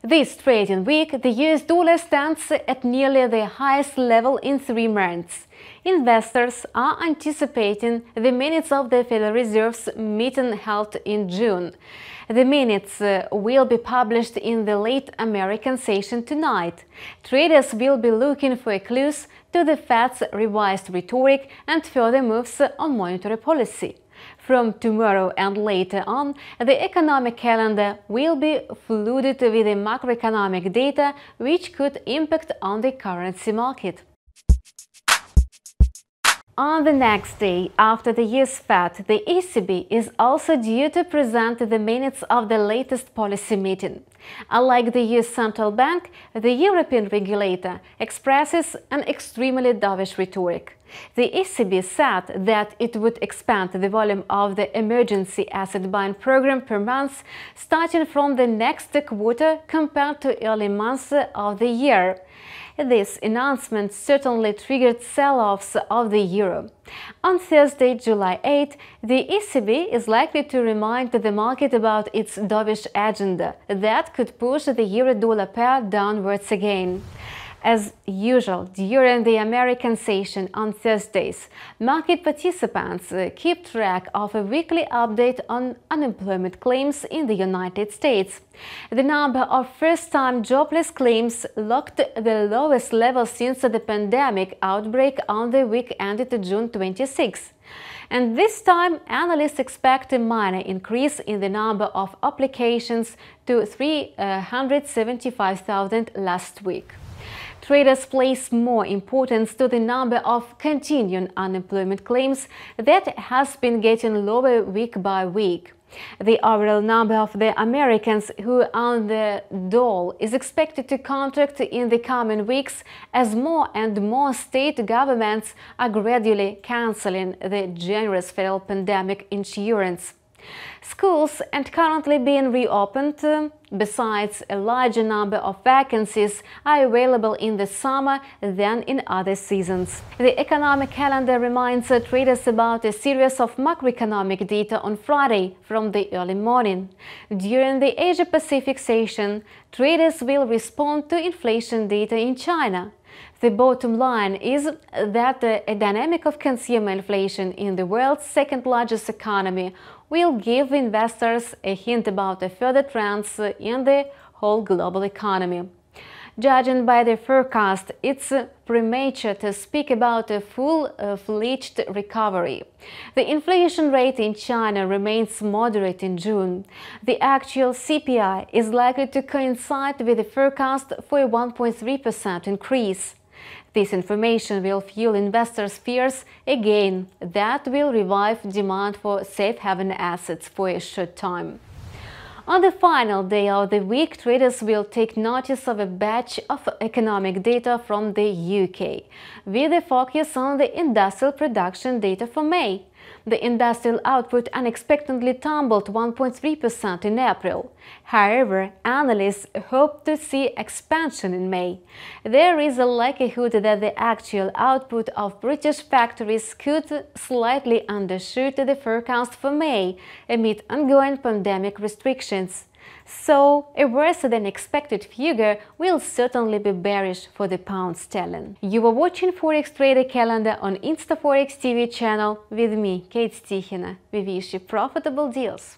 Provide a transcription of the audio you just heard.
This trading week, the US dollar stands at nearly the highest level in 3 months. Investors are anticipating the minutes of the Federal Reserve's meeting held in June. The minutes will be published in the late American session tonight. Traders will be looking for clues to the Fed's revised rhetoric and further moves on monetary policy. From tomorrow and later on, the economic calendar will be flooded with the macroeconomic data, which could impact on the currency market. On the next day, after the US Fed, the ECB is also due to present the minutes of the latest policy meeting. Unlike the US Central Bank, the European regulator expresses an extremely dovish rhetoric. The ECB said that it would expand the volume of the emergency asset buying program per month starting from the next quarter compared to early months of the year. This announcement certainly triggered sell-offs of the euro. On Thursday, July 8, the ECB is likely to remind the market about its dovish agenda that could push the euro-dollar pair downwards again. As usual, during the American session on Thursdays, market participants keep track of a weekly update on unemployment claims in the United States. The number of first-time jobless claims locked the lowest level since the pandemic outbreak on the week ended June 26. And this time, analysts expect a minor increase in the number of applications to 375,000 last week. Traders place more importance to the number of continuing unemployment claims that has been getting lower week by week. The overall number of the Americans who are on the dole is expected to contract in the coming weeks as more and more state governments are gradually cancelling the generous federal pandemic insurance. Schools are currently being reopened. Besides, a larger number of vacancies are available in the summer than in other seasons. The economic calendar reminds traders about a series of macroeconomic data on Friday from the early morning. During the Asia-Pacific session, traders will respond to inflation data in China. The bottom line is that a dynamic of consumer inflation in the world's second-largest economy will give investors a hint about the further trends in the whole global economy. Judging by the forecast, it's premature to speak about a full-fledged recovery. The inflation rate in China remains moderate in June. The actual CPI is likely to coincide with the forecast for a 1.3% increase. This information will fuel investors' fears again that will revive demand for safe haven assets for a short time. On the final day of the week, traders will take notice of a batch of economic data from the UK, with a focus on the industrial production data for May. The industrial output unexpectedly tumbled 1.3% in April. However, analysts hope to see expansion in May. There is a likelihood that the actual output of British factories could slightly undershoot the forecast for May amid ongoing pandemic restrictions. So, a worse than expected figure will certainly be bearish for the pound sterling. You are watching Forex Trader Calendar on InstaForex TV channel with me, Kate Tichina. We wish you profitable deals.